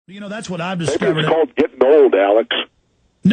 You know, that's what I've Maybe discovered. it's called getting old, Alex.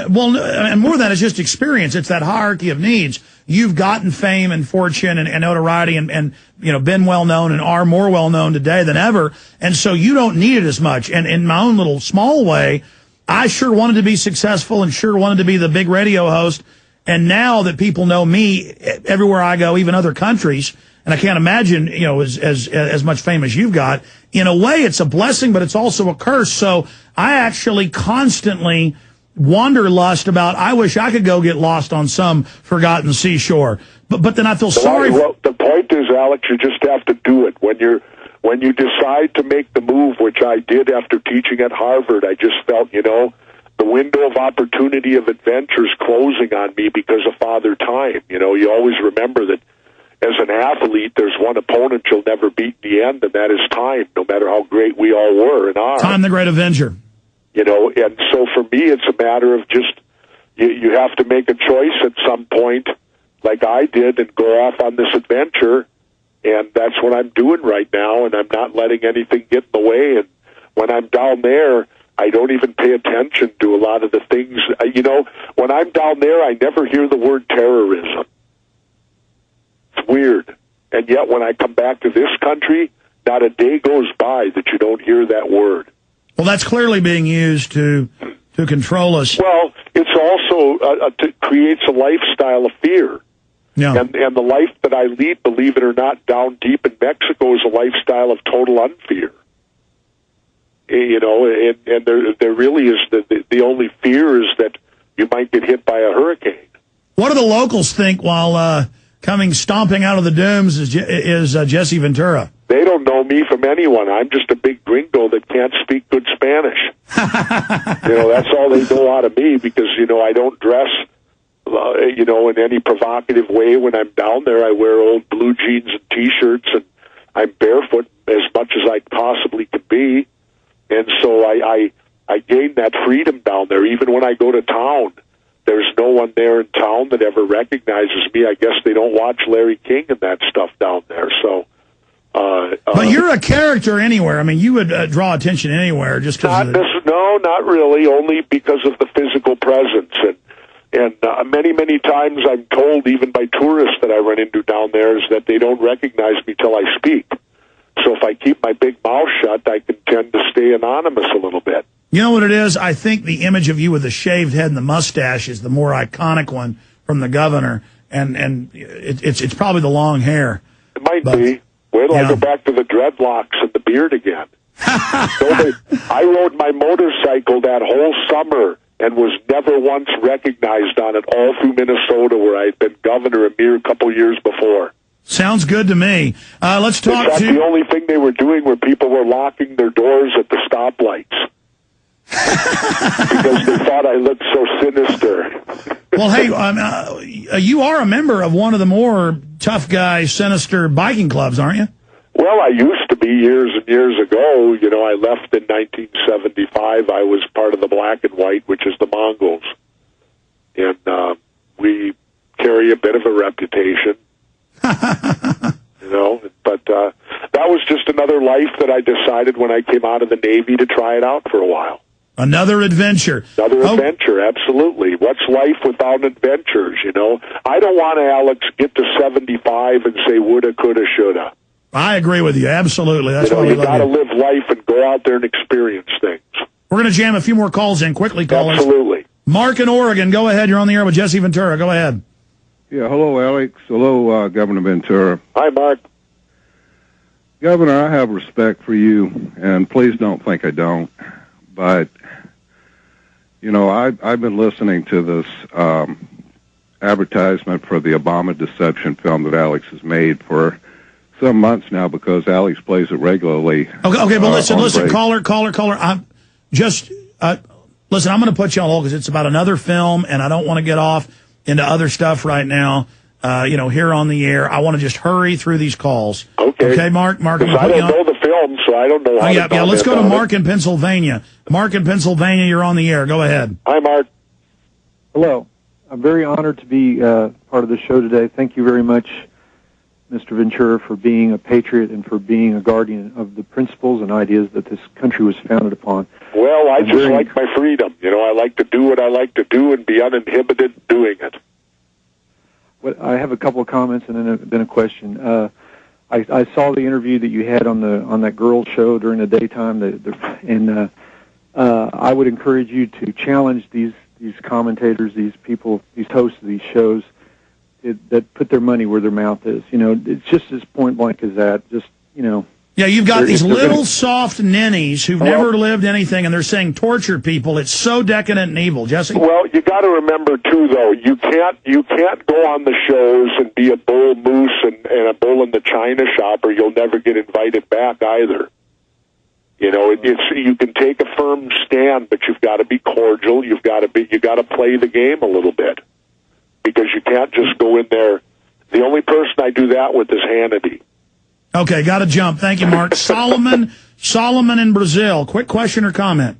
Well, and more than that, it's just experience. It's that hierarchy of needs. You've gotten fame and fortune and notoriety and you know, been well known and are more well known today than ever. And so you don't need it as much. And in my own little small way, I sure wanted to be successful and sure wanted to be the big radio host. And now that people know me everywhere I go, even other countries, and I can't imagine, you know, as much fame as you've got, in a way it's a blessing, but it's also a curse. So I actually constantly wanderlust about, I wish I could go get lost on some forgotten seashore. But then I feel sorry. Well, the point is, Alex, you just have to do it. When you decide to make the move, which I did after teaching at Harvard, I just felt, you know, the window of opportunity of adventure is closing on me because of Father Time. You know, you always remember that as an athlete, there's one opponent you'll never beat in the end, and that is time, no matter how great we all were and are. Time, the great avenger. You know, and so for me, it's a matter of just, you have to make a choice at some point, like I did, and go off on this adventure, and that's what I'm doing right now, and I'm not letting anything get in the way. And when I'm down there, I don't even pay attention to a lot of the things. You know, when I'm down there, I never hear the word terrorism. It's weird. And yet when I come back to this country, not a day goes by that you don't hear that word. Well, that's clearly being used to control us. Well, it's also it creates a lifestyle of fear. Yeah. And the life that I lead, believe it or not, down deep in Mexico is a lifestyle of total unfear. You know, and there really is the only fear is that you might get hit by a hurricane. What do the locals think while coming stomping out of the dooms is Jesse Ventura? They don't know me from anyone. I'm just a big gringo that can't speak good Spanish. You know, that's all they know out of me because, you know, I don't dress, you know, in any provocative way. When I'm down there, I wear old blue jeans and T-shirts, and I'm barefoot as much as I possibly can be. And so I gain that freedom down there. Even when I go to town, there's no one there in town that ever recognizes me. I guess they don't watch Larry King and that stuff down there. So, but you're a character anywhere. I mean, you would draw attention anywhere just because. No, not really. Only because of the physical presence, and many times I'm told, even by tourists that I run into down there, is that they don't recognize me till I speak. So if I keep my big mouth shut, I can tend to stay anonymous a little bit. You know what it is? I think the image of you with the shaved head and the mustache is the more iconic one from the governor, and it's probably the long hair. It might be. Wait till I go back to the dreadlocks and the beard again. I rode my motorcycle that whole summer and was never once recognized on it all through Minnesota, where I'd been governor a mere couple years before. Sounds good to me. Let's talk. In fact, the only thing they were doing were people were locking their doors at the stoplights because they thought I looked so sinister. Well, hey, you are a member of one of the more tough guy, sinister biking clubs, aren't you? Well, I used to be years and years ago. You know, I left in 1975. I was part of the Black and White, which is the Mongols. And we carry a bit of a reputation. You know, but that was just another life that I decided when I came out of the Navy to try it out for a while. Another adventure. Another adventure, absolutely. What's life without adventures, you know? I don't want to, Alex, get to 75 and say woulda, coulda, shoulda. I agree with you, absolutely. That's why you got to live life and go out there and experience things. We're going to jam a few more calls in quickly, callers. Absolutely. Mark in Oregon, go ahead. You're on the air with Jesse Ventura. Go ahead. Yeah, hello, Alex. Hello, Governor Ventura. Hi, Mark. Governor, I have respect for you, and please don't think I don't. But, you know, I've been listening to this advertisement for the Obama deception film that Alex has made for some months now because Alex plays it regularly. Okay, but listen, caller. I'm just listen. I'm going to put you on hold because it's about another film, and I don't want to get off into other stuff right now. You know, here on the air, I want to just hurry through these calls. Okay, Mark. I don't know the film, so I don't know. Yeah. Let's go to Mark in Pennsylvania. Mark in Pennsylvania, you're on the air. Go ahead. Hi, Mark. Hello. I'm very honored to be part of the show today. Thank you very much. Mr. Ventura, for being a patriot and for being a guardian of the principles and ideas that this country was founded upon. Well, I just like my freedom. You know, I like to do what I like to do and be uninhibited doing it. Well, I have a couple of comments and then a question. I saw the interview that you had on that girls' show during the daytime, and I would encourage you to challenge these commentators, these people, these hosts of these shows that put their money where their mouth is. You know, it's just as point blank as that. Just, you know. Yeah, you've got these little soft ninnies who've never lived anything, and they're saying torture people. It's so decadent and evil, Jesse. Well, you got to remember too, though, you can't go on the shows and be a bull moose and a bull in the china shop, or you'll never get invited back either. You know, you can take a firm stand, but you've got to be cordial. You got to play the game a little bit, because you can't just go in there. The only person I do that with is Hannity. Okay, got to jump. Thank you, Mark. Solomon in Brazil. Quick question or comment?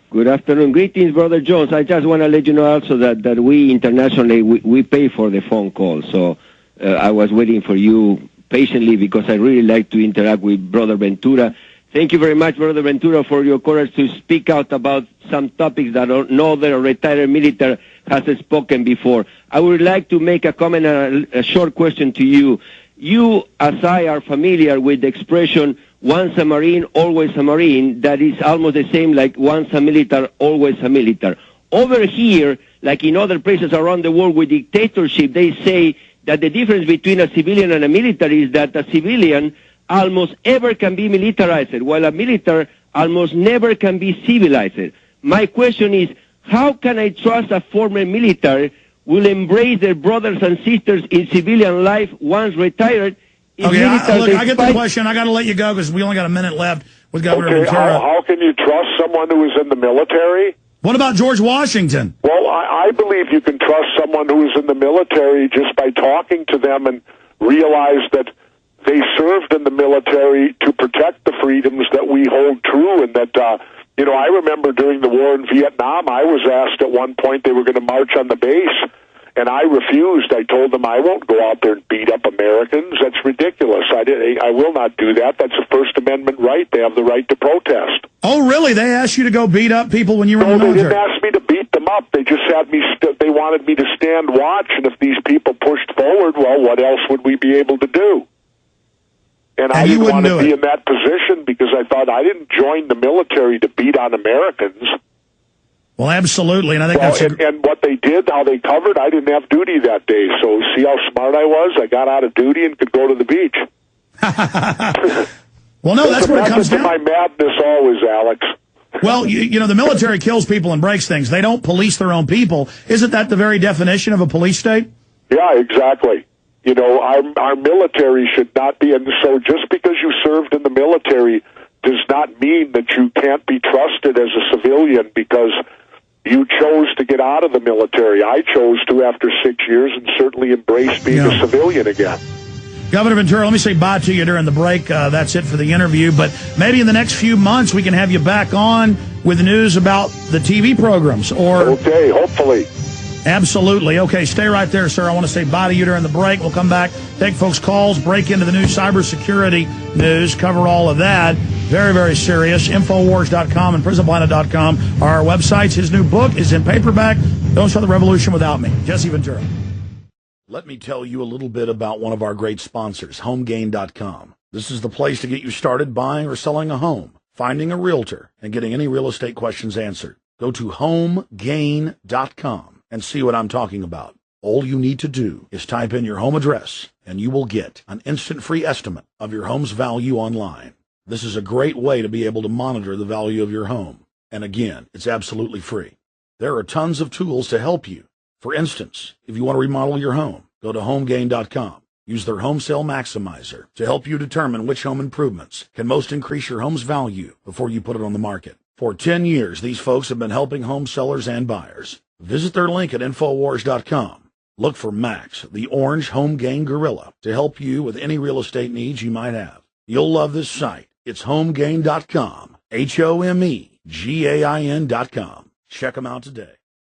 Good afternoon. Greetings, Brother Jones. I just want to let you know also that we internationally, we pay for the phone call. So I was waiting for you patiently because I really like to interact with Brother Ventura. Thank you very much, Brother Ventura, for your courage to speak out about some topics that no other retired military has spoken before. I would like to make a comment and a short question to you. You, as I, are familiar with the expression, once a Marine, always a Marine. That is almost the same like once a military, always a military. Over here, like in other places around the world with dictatorship, they say that the difference between a civilian and a military is that a civilian almost ever can be militarized, while a military almost never can be civilized. My question is, how can I trust a former military will embrace their brothers and sisters in civilian life once retired? Okay, I get the question. I got to let you go because we only got a minute left with Governor Ventura. How can you trust someone who is in the military? What about George Washington? Well, I believe you can trust someone who is in the military just by talking to them and realize that they served in the military to protect the freedoms that we hold true, and that, you know, I remember during the war in Vietnam, I was asked at one point they were going to march on the base, and I refused. I told them I won't go out there and beat up Americans. That's ridiculous. I will not do that. That's a First Amendment right. They have the right to protest. Oh, really? They asked you to go beat up people when you were in the military? No, they didn't ask me to beat them up. They just had me. They wanted me to stand watch, and if these people pushed forward, well, what else would we be able to do? And I didn't want to be in that position because I thought I didn't join the military to beat on Americans. Well, absolutely, and I think and what they did, how they covered, I didn't have duty that day. So see how smart I was? I got out of duty and could go to the beach. Well, no, that's what it comes down. My madness always, Alex. Well, you know, the military kills people and breaks things. They don't police their own people. Isn't that the very definition of a police state? Yeah, exactly. You know, our military should not be, and so just because you served in the military does not mean that you can't be trusted as a civilian because you chose to get out of the military. I chose to after 6 years and certainly embrace being a civilian again. Governor Ventura, let me say bye to you during the break. That's it for the interview, but maybe in the next few months we can have you back on with news about the TV programs. Okay, hopefully. Absolutely. Okay, stay right there, sir. I want to say bye to you during the break. We'll come back, take folks' calls, break into the new cybersecurity news, cover all of that. Very, very serious. Infowars.com and PrisonPlanet.com are our websites. His new book is in paperback. Don't Start the Revolution Without Me. Jesse Ventura. Let me tell you a little bit about one of our great sponsors, HomeGain.com. This is the place to get you started buying or selling a home, finding a realtor, and getting any real estate questions answered. Go to HomeGain.com. and see what I'm talking about. All you need to do is type in your home address, and you will get an instant free estimate of your home's value online. This is a great way to be able to monitor the value of your home. And again, it's absolutely free. There are tons of tools to help you. For instance, if you want to remodel your home, go to HomeGain.com. Use their Home Sale Maximizer to help you determine which home improvements can most increase your home's value before you put it on the market. For 10 years, these folks have been helping home sellers and buyers. Visit their link at Infowars.com. Look for Max, the orange home gain gorilla, to help you with any real estate needs you might have. You'll love this site. It's HomeGain.com, HomeGain.com. Check them out today.